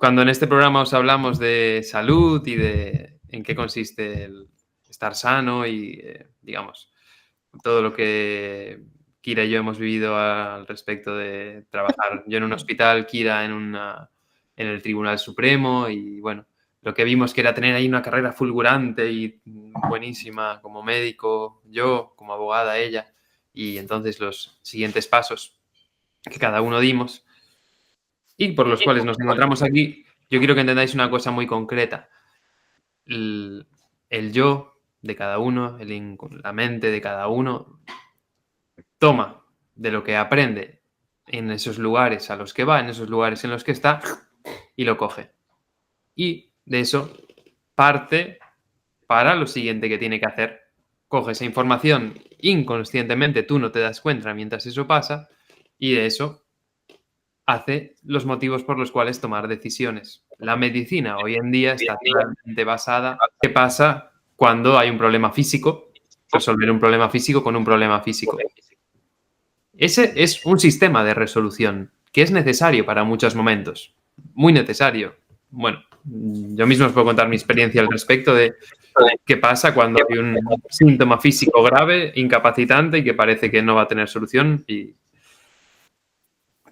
Cuando en este programa os hablamos de salud y de en qué consiste el estar sano y, digamos, todo lo que Kira y yo hemos vivido al respecto de trabajar yo en un hospital, Kira en el Tribunal Supremo y, bueno, lo que vimos que era tener ahí una carrera fulgurante y buenísima como médico, yo como abogada, ella, y entonces los siguientes pasos que cada uno dimos y por los cuales nos encontramos aquí, yo quiero que entendáis una cosa muy concreta. El yo de cada uno, la mente de cada uno, toma de lo que aprende en esos lugares a los que va, en esos lugares en los que está, y lo coge. Y de eso parte para lo siguiente que tiene que hacer. Coge esa información inconscientemente, tú no te das cuenta mientras eso pasa, y de eso hace los motivos por los cuales tomar decisiones. La medicina hoy en día está totalmente basada en qué pasa cuando hay un problema físico, resolver un problema físico con un problema físico. Ese es un sistema de resolución que es necesario para muchos momentos, muy necesario. Bueno, yo mismo os puedo contar mi experiencia al respecto de qué pasa cuando hay un síntoma físico grave, incapacitante y que parece que no va a tener solución y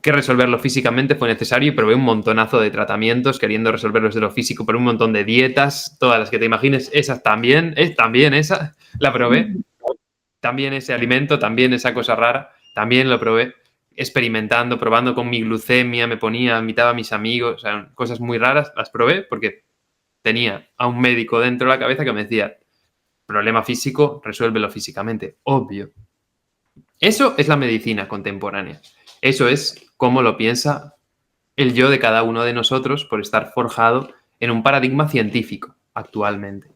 que resolverlo físicamente fue necesario y probé un montonazo de tratamientos queriendo resolverlo desde lo físico, por un montón de dietas, todas las que te imagines, esas también, también esa, la probé, también ese alimento, también esa cosa rara, también lo probé, experimentando, probando con mi glucemia, invitaba a mis amigos, o sea, cosas muy raras, las probé porque tenía a un médico dentro de la cabeza que me decía, problema físico, resuélvelo físicamente, obvio. Eso es la medicina contemporánea. Eso es cómo lo piensa el yo de cada uno de nosotros por estar forjado en un paradigma científico actualmente.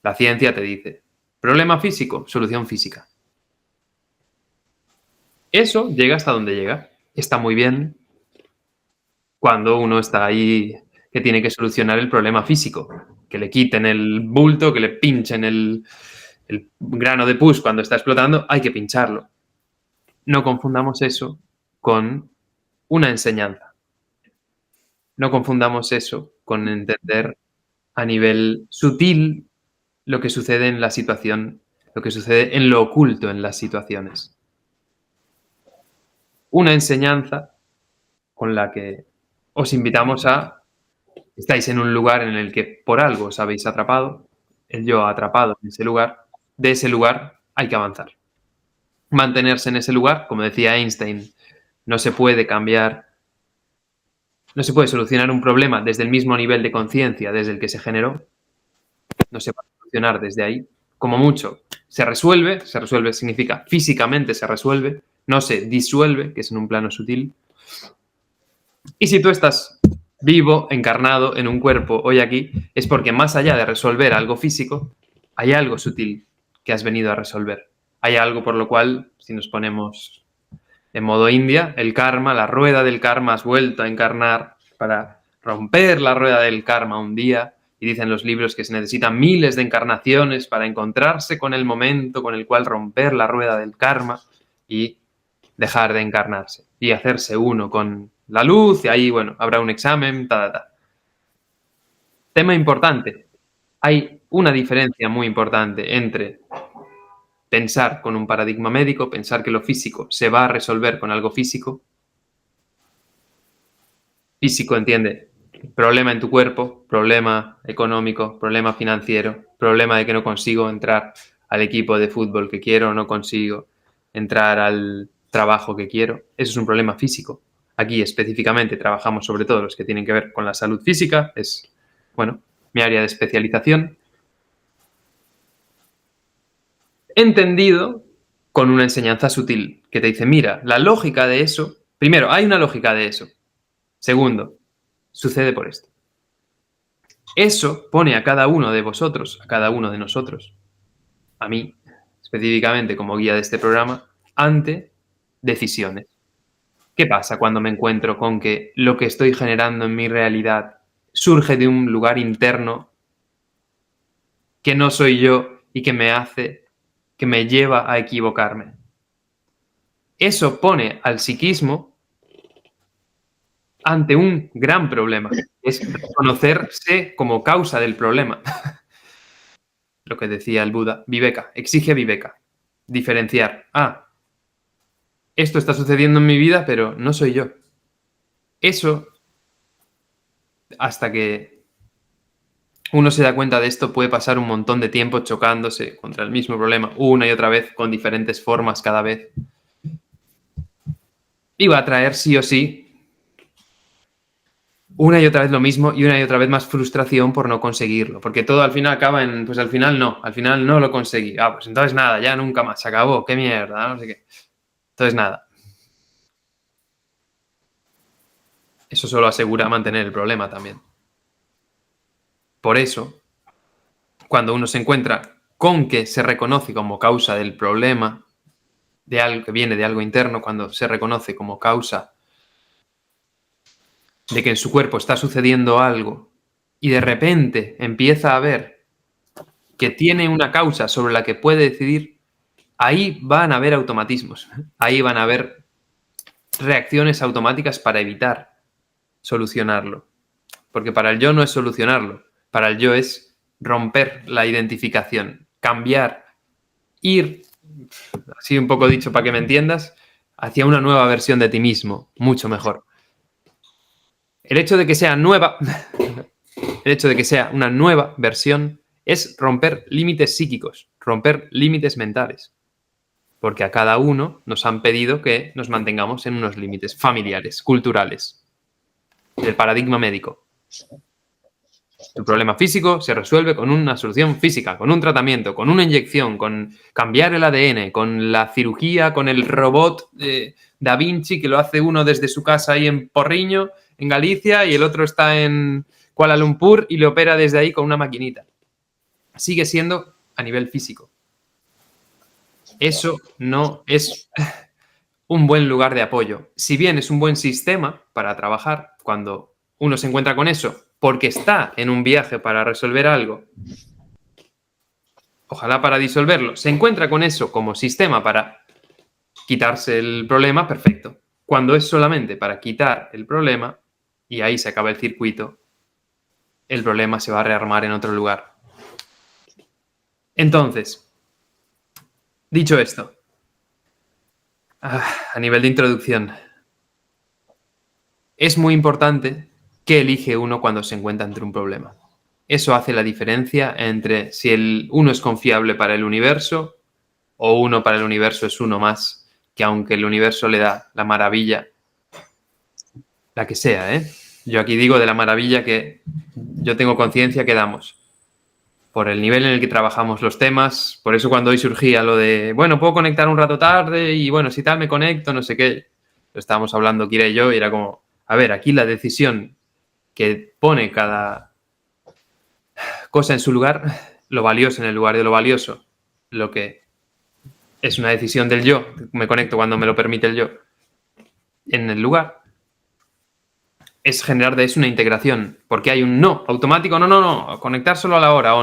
La ciencia te dice, problema físico, solución física. Eso llega hasta donde llega. Está muy bien cuando uno está ahí que tiene que solucionar el problema físico. Que le quiten el bulto, que le pinchen el grano de pus cuando está explotando, hay que pincharlo. No confundamos eso con una enseñanza. No confundamos eso con entender a nivel sutil lo que sucede en la situación, lo que sucede en lo oculto en las situaciones. Una enseñanza con la que os invitamos estáis en un lugar en el que por algo os habéis atrapado, el yo atrapado en ese lugar, de ese lugar hay que avanzar. Mantenerse en ese lugar, como decía Einstein, no se puede cambiar, no se puede solucionar un problema desde el mismo nivel de conciencia desde el que se generó, no se va a solucionar desde ahí. Como mucho, se resuelve significa físicamente se resuelve, no se disuelve, que es en un plano sutil. Y si tú estás vivo, encarnado en un cuerpo hoy aquí, es porque más allá de resolver algo físico, hay algo sutil que has venido a resolver. Hay algo por lo cual, si nos ponemos en modo India, el karma, la rueda del karma, has vuelto a encarnar para romper la rueda del karma un día. Y dicen los libros que se necesitan miles de encarnaciones para encontrarse con el momento con el cual romper la rueda del karma y dejar de encarnarse y hacerse uno con la luz, y ahí, bueno, habrá un examen, Tema importante. Hay una diferencia muy importante entre pensar con un paradigma médico, pensar que lo físico se va a resolver con algo físico. Físico, entiende, problema en tu cuerpo, problema económico, problema financiero, problema de que no consigo entrar al equipo de fútbol que quiero, no consigo entrar al trabajo que quiero. Eso es un problema físico. Aquí específicamente trabajamos sobre todo los que tienen que ver con la salud física, es, bueno, mi área de especialización. Entendido con una enseñanza sutil que te dice, mira, la lógica de eso, primero, hay una lógica de eso. Segundo, sucede por esto. Eso pone a cada uno de vosotros, a cada uno de nosotros, a mí específicamente como guía de este programa, ante decisiones. ¿Qué pasa cuando me encuentro con que lo que estoy generando en mi realidad surge de un lugar interno que no soy yo y que me lleva a equivocarme? Eso pone al psiquismo ante un gran problema. Es reconocerse como causa del problema. Lo que decía el Buda, Viveka, exige Viveka. Diferenciar. Esto está sucediendo en mi vida, pero no soy yo. Eso, hasta que uno se da cuenta de esto, puede pasar un montón de tiempo chocándose contra el mismo problema una y otra vez, con diferentes formas cada vez. Y va a traer sí o sí una y otra vez lo mismo y una y otra vez más frustración por no conseguirlo. Porque todo al final acaba en, pues al final no lo conseguí. Pues entonces nada, ya nunca más, se acabó, qué mierda, no sé qué. Entonces nada. Eso solo asegura mantener el problema también. Por eso, cuando uno se encuentra con que se reconoce como causa del problema, de algo que viene de algo interno, cuando se reconoce como causa de que en su cuerpo está sucediendo algo y de repente empieza a ver que tiene una causa sobre la que puede decidir, ahí van a haber automatismos, ahí van a haber reacciones automáticas para evitar solucionarlo. Porque para el yo no es solucionarlo, para el yo es romper la identificación, cambiar, ir, así un poco dicho para que me entiendas, hacia una nueva versión de ti mismo, mucho mejor. El hecho de que sea nueva, el hecho de que sea una nueva versión es romper límites psíquicos, romper límites mentales. Porque a cada uno nos han pedido que nos mantengamos en unos límites familiares, culturales, del paradigma médico. Tu problema físico se resuelve con una solución física, con un tratamiento, con una inyección, con cambiar el ADN, con la cirugía, con el robot Da Vinci que lo hace uno desde su casa ahí en Porriño, en Galicia, y el otro está en Kuala Lumpur y le opera desde ahí con una maquinita. Sigue siendo a nivel físico. Eso no es un buen lugar de apoyo. Si bien es un buen sistema para trabajar, cuando uno se encuentra con eso porque está en un viaje para resolver algo, ojalá para disolverlo, se encuentra con eso como sistema para quitarse el problema, perfecto. Cuando es solamente para quitar el problema, y ahí se acaba el circuito, el problema se va a rearmar en otro lugar. Entonces, dicho esto, a nivel de introducción, es muy importante qué elige uno cuando se encuentra ante un problema. Eso hace la diferencia entre si uno es confiable para el universo o uno para el universo es uno más, que aunque el universo le da la maravilla, la que sea, ¿eh? Yo aquí digo de la maravilla que yo tengo conciencia que damos, por el nivel en el que trabajamos los temas. Por eso cuando hoy surgía lo de, bueno, puedo conectar un rato tarde y bueno, si tal me conecto, no sé qué. Lo estábamos hablando Kira y yo y era como, a ver, aquí la decisión que pone cada cosa en su lugar, lo valioso en el lugar de lo valioso, lo que es una decisión del yo, me conecto cuando me lo permite el yo, en el lugar, es generar de eso una integración, porque hay un no automático, no, conectar solo a la hora,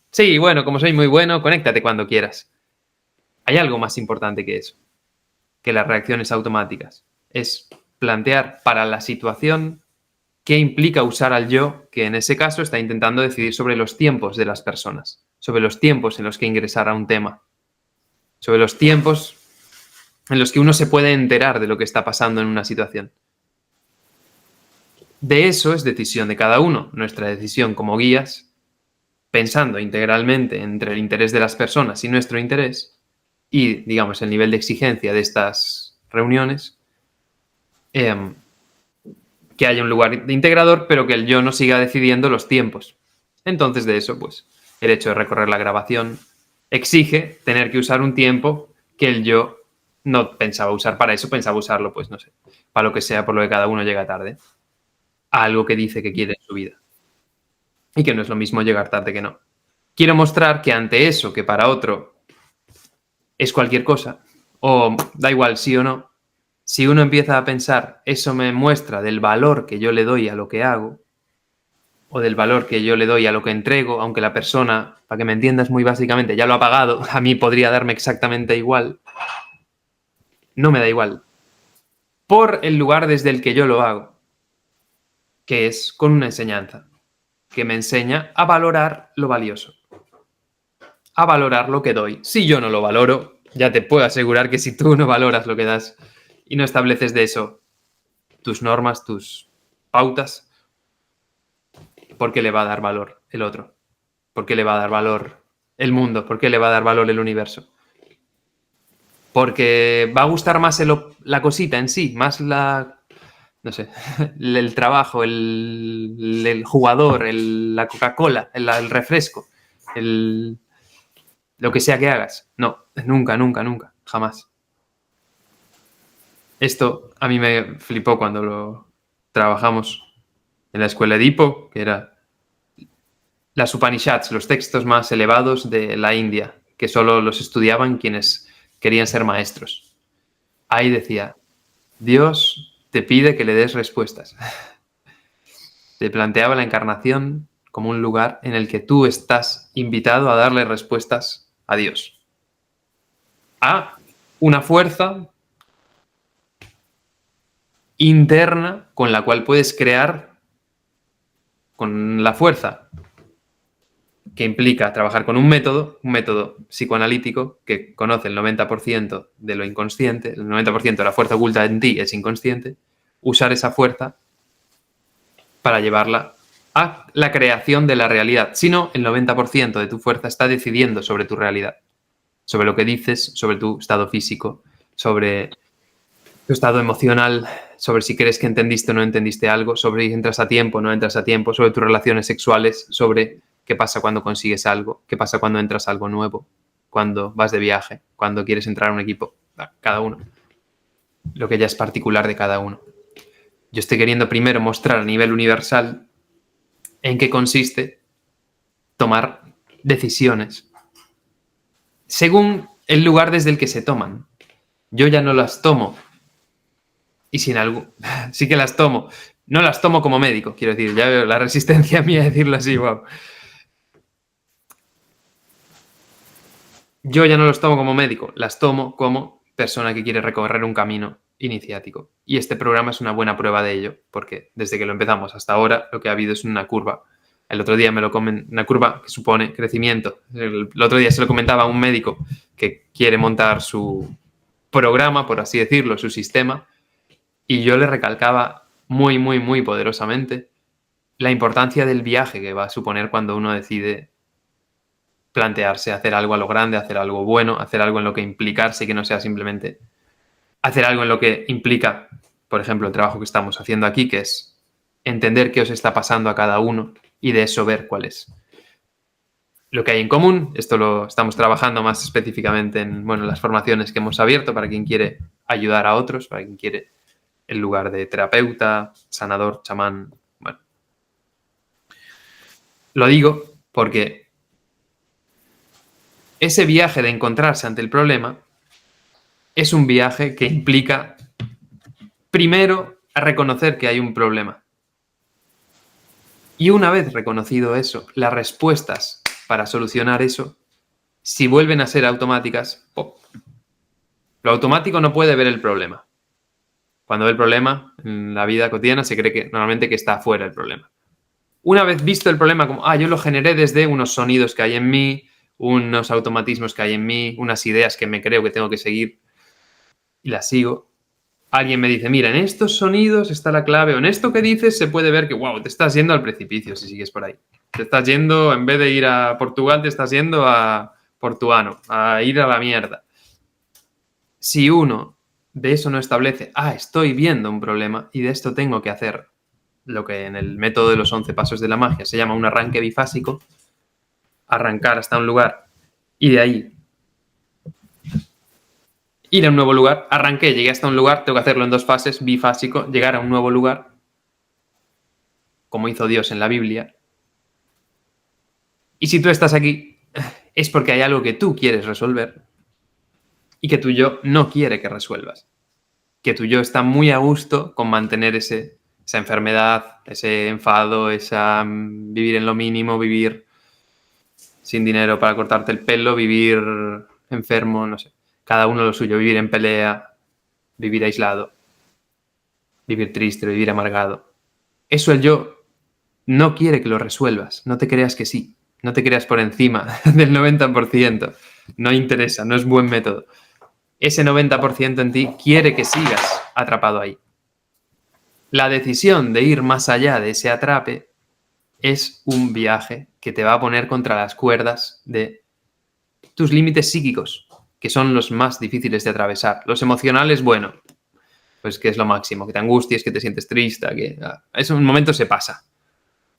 sí, bueno, como soy muy bueno, conéctate cuando quieras. Hay algo más importante que eso, que las reacciones automáticas, es plantear para la situación qué implica usar al yo, que en ese caso está intentando decidir sobre los tiempos de las personas, sobre los tiempos en los que ingresar a un tema, sobre los tiempos en los que uno se puede enterar de lo que está pasando en una situación. De eso es decisión de cada uno, nuestra decisión como guías, pensando integralmente entre el interés de las personas y nuestro interés, y, digamos, el nivel de exigencia de estas reuniones, que haya un lugar de integrador, pero que el yo no siga decidiendo los tiempos. Entonces, de eso, pues, el hecho de recorrer la grabación exige tener que usar un tiempo que el yo no pensaba usar para eso, pensaba usarlo, pues, no sé, para lo que sea, por lo que cada uno llega tarde, a algo que dice que quiere en su vida. Y que no es lo mismo llegar tarde que no. Quiero mostrar que ante eso, que para otro es cualquier cosa, o da igual sí o no, si uno empieza a pensar, eso me muestra del valor que yo le doy a lo que hago, o del valor que yo le doy a lo que entrego, aunque la persona, para que me entiendas muy básicamente, ya lo ha pagado, a mí podría darme exactamente igual, no me da igual, por el lugar desde el que yo lo hago. que es con una enseñanza, que me enseña a valorar lo valioso, a valorar lo que doy. Si yo no lo valoro, ya te puedo asegurar que si tú no valoras lo que das y no estableces de eso tus normas, tus pautas, ¿por qué le va a dar valor el otro? ¿Por qué le va a dar valor el mundo? ¿Por qué le va a dar valor el universo? Porque va a gustar más la cosita en sí, más no sé, el trabajo, el jugador, la Coca-Cola, el refresco, lo que sea que hagas. No, nunca, nunca, nunca, jamás. Esto a mí me flipó cuando lo trabajamos en la escuela Edipo, que era las Upanishads, los textos más elevados de la India, que solo los estudiaban quienes querían ser maestros. Ahí decía, Dios te pide que le des respuestas. Te planteaba la encarnación como un lugar en el que tú estás invitado a darle respuestas a Dios. A una fuerza interna con la cual puedes crear, con la fuerza que implica trabajar con un método psicoanalítico que conoce el 90% de lo inconsciente, el 90% de la fuerza oculta en ti es inconsciente, usar esa fuerza para llevarla a la creación de la realidad. Si no, el 90% de tu fuerza está decidiendo sobre tu realidad, sobre lo que dices, sobre tu estado físico, sobre tu estado emocional, sobre si crees que entendiste o no entendiste algo, sobre si entras a tiempo o no entras a tiempo, sobre tus relaciones sexuales, sobre qué pasa cuando consigues algo, qué pasa cuando entras a algo nuevo, cuando vas de viaje, cuando quieres entrar a un equipo, cada uno. Lo que ya es particular de cada uno. Yo estoy queriendo primero mostrar a nivel universal en qué consiste tomar decisiones según el lugar desde el que se toman. Yo ya no las tomo y sin algo, sí que las tomo. No las tomo como médico, quiero decir, ya veo la resistencia mía a decirlo así, wow. Yo ya no los tomo como médico, las tomo como persona que quiere recorrer un camino iniciático. Y este programa es una buena prueba de ello, porque desde que lo empezamos hasta ahora lo que ha habido es una curva. El otro día me lo comen, una curva que supone crecimiento. El otro día se lo comentaba a un médico que quiere montar su programa, por así decirlo, su sistema, y yo le recalcaba muy, muy, muy poderosamente la importancia del viaje que va a suponer cuando uno decide plantearse hacer algo a lo grande, hacer algo bueno, hacer algo en lo que implicarse y que no sea simplemente hacer algo en lo que implica, por ejemplo, el trabajo que estamos haciendo aquí, que es entender qué os está pasando a cada uno y de eso ver cuál es lo que hay en común. Esto lo estamos trabajando más específicamente en las formaciones que hemos abierto para quien quiere ayudar a otros, para quien quiere el lugar de terapeuta, sanador, chamán. Bueno, lo digo porque ese viaje de encontrarse ante el problema es un viaje que implica, primero, a reconocer que hay un problema. Y una vez reconocido eso, las respuestas para solucionar eso, si vuelven a ser automáticas, ¡pop! Lo automático no puede ver el problema. Cuando ve el problema, en la vida cotidiana se cree que normalmente que está afuera el problema. Una vez visto el problema como, yo lo generé desde unos sonidos que hay en mí, unos automatismos que hay en mí, unas ideas que me creo que tengo que seguir y las sigo. Alguien me dice, mira, en estos sonidos está la clave, o en esto que dices se puede ver que, wow, te estás yendo al precipicio si sigues por ahí. Te estás yendo, en vez de ir a Portugal, te estás yendo a Portuano, a ir a la mierda. Si uno de eso no establece, estoy viendo un problema y de esto tengo que hacer lo que en el método de los 11 pasos de la magia se llama un arranque bifásico, arrancar hasta un lugar y de ahí ir a un nuevo lugar, arranqué, llegué hasta un lugar, tengo que hacerlo en 2 fases, bifásico, llegar a un nuevo lugar, como hizo Dios en la Biblia. Y si tú estás aquí, es porque hay algo que tú quieres resolver y que tu yo no quiere que resuelvas. Que tu yo está muy a gusto con mantener esa enfermedad, ese enfado, vivir en lo mínimo, vivir sin dinero para cortarte el pelo, vivir enfermo, no sé. Cada uno lo suyo, vivir en pelea, vivir aislado, vivir triste, vivir amargado. Eso el yo no quiere que lo resuelvas. No te creas que sí. No te creas por encima del 90%. No interesa, no es buen método. Ese 90% en ti quiere que sigas atrapado ahí. La decisión de ir más allá de ese atrape es un viaje que te va a poner contra las cuerdas de tus límites psíquicos, que son los más difíciles de atravesar. Los emocionales, bueno, pues que es lo máximo, que te angusties, que te sientes triste, que eso en un momento se pasa.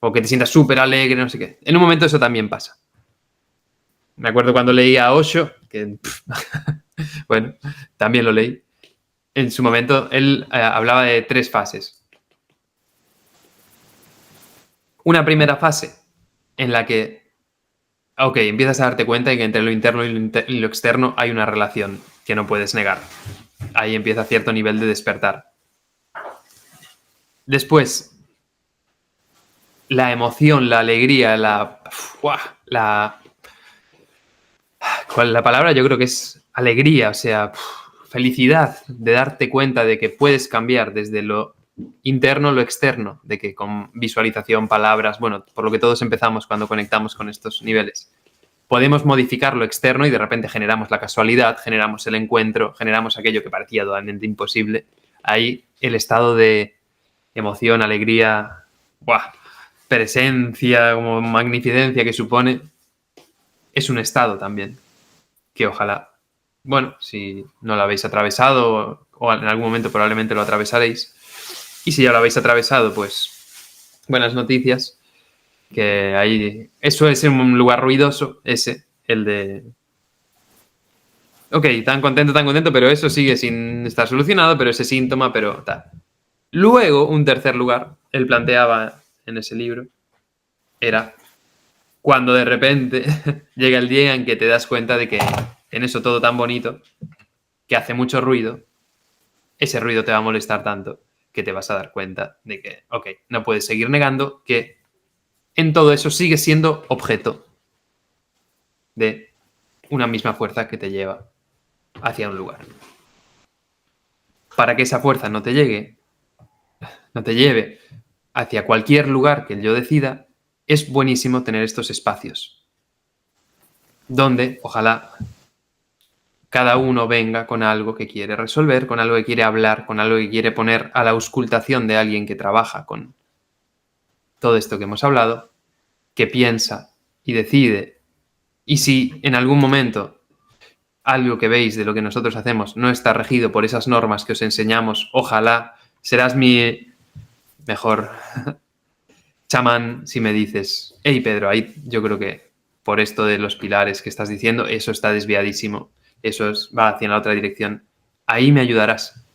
O que te sientas súper alegre, no sé qué. En un momento eso también pasa. Me acuerdo cuando leía a Osho, que bueno, también lo leí. En su momento él hablaba de 3 fases. Una primera fase en la que, ok, empiezas a darte cuenta de que entre lo interno y lo externo hay una relación que no puedes negar. Ahí empieza cierto nivel de despertar. Después, la emoción, la alegría, la palabra yo creo que es alegría, o sea, felicidad de darte cuenta de que puedes cambiar desde lo interno a lo externo, de que con visualización, palabras, bueno, por lo que todos empezamos cuando conectamos con estos niveles, podemos modificar lo externo y de repente generamos la casualidad, generamos el encuentro, generamos aquello que parecía totalmente imposible. Ahí el estado de emoción, alegría, presencia, como magnificencia que supone, es un estado también que ojalá, bueno, si no lo habéis atravesado o en algún momento probablemente lo atravesaréis, y si ya lo habéis atravesado, pues buenas noticias, que ahí, eso es un lugar ruidoso, ese, el de, ok, tan contento, pero eso sigue sin estar solucionado, pero ese síntoma, pero tal. Luego, un tercer lugar, él planteaba en ese libro, era cuando de repente llega el día en que te das cuenta de que en eso todo tan bonito, que hace mucho ruido, ese ruido te va a molestar tanto que te vas a dar cuenta de que, ok, no puedes seguir negando que en todo eso sigue siendo objeto de una misma fuerza que te lleva hacia un lugar. Para que esa fuerza no te lleve hacia cualquier lugar que yo decida, es buenísimo tener estos espacios donde ojalá cada uno venga con algo que quiere resolver, con algo que quiere hablar, con algo que quiere poner a la auscultación de alguien que trabaja con todo esto que hemos hablado, que piensa y decide. Y si en algún momento algo que veis de lo que nosotros hacemos no está regido por esas normas que os enseñamos, ojalá serás mi mejor chamán si me dices, hey Pedro, ahí yo creo que por esto de los pilares que estás diciendo, eso está desviadísimo, va hacia la otra dirección. Ahí me ayudarás.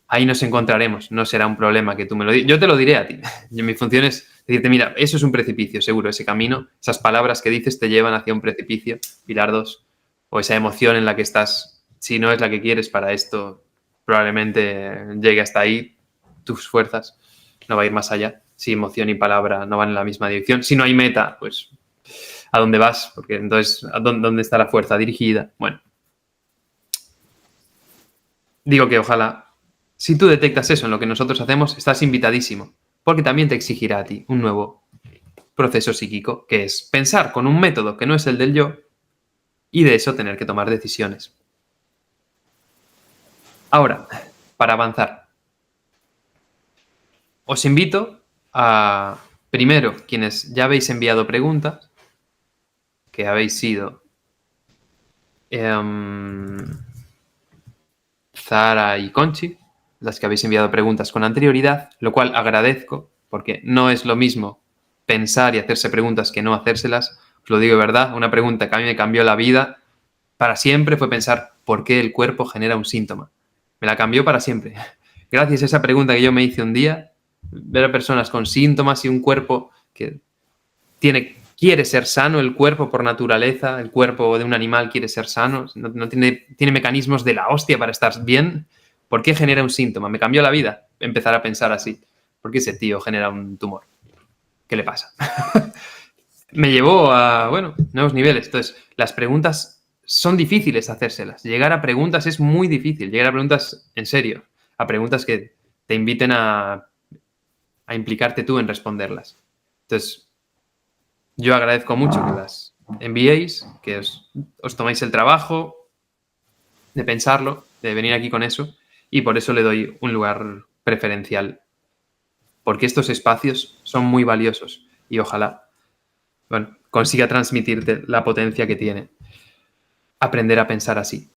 Ahí nos encontraremos. No será un problema que tú me lo digas. Yo te lo diré a ti. Mi función es decirte, mira, eso es un precipicio, seguro. Ese camino, esas palabras que dices te llevan hacia un precipicio, pilar 2, o esa emoción en la que estás, si no es la que quieres para esto, probablemente llegue hasta ahí, tus fuerzas, no va a ir más allá. Si emoción y palabra no van en la misma dirección. Si no hay meta, pues, ¿a dónde vas? Porque entonces, ¿dónde está la fuerza dirigida? Bueno. Digo que ojalá, si tú detectas eso en lo que nosotros hacemos, estás invitadísimo, porque también te exigirá a ti un nuevo proceso psíquico, que es pensar con un método que no es el del yo y de eso tener que tomar decisiones. Ahora, para avanzar, os invito a, primero, quienes ya habéis enviado preguntas, que habéis sido Zara y Conchi, las que habéis enviado preguntas con anterioridad, lo cual agradezco, porque no es lo mismo pensar y hacerse preguntas que no hacérselas. Os lo digo de verdad, una pregunta que a mí me cambió la vida para siempre fue pensar por qué el cuerpo genera un síntoma. Me la cambió para siempre. Gracias a esa pregunta que yo me hice un día, ver a personas con síntomas y un cuerpo que quiere ser sano, el cuerpo por naturaleza, el cuerpo de un animal quiere ser sano, no tiene mecanismos de la hostia para estar bien. ¿Por qué genera un síntoma? Me cambió la vida empezar a pensar así. ¿Por qué ese tío genera un tumor? ¿Qué le pasa? Me llevó a, bueno, nuevos niveles. Entonces, las preguntas son difíciles hacérselas. Llegar a preguntas es muy difícil. Llegar a preguntas en serio. A preguntas que te inviten a a implicarte tú en responderlas. Entonces, yo agradezco mucho que las enviéis, que os tomáis el trabajo de pensarlo, de venir aquí con eso, y por eso le doy un lugar preferencial. Porque estos espacios son muy valiosos y ojalá, bueno, consiga transmitirte la potencia que tiene aprender a pensar así.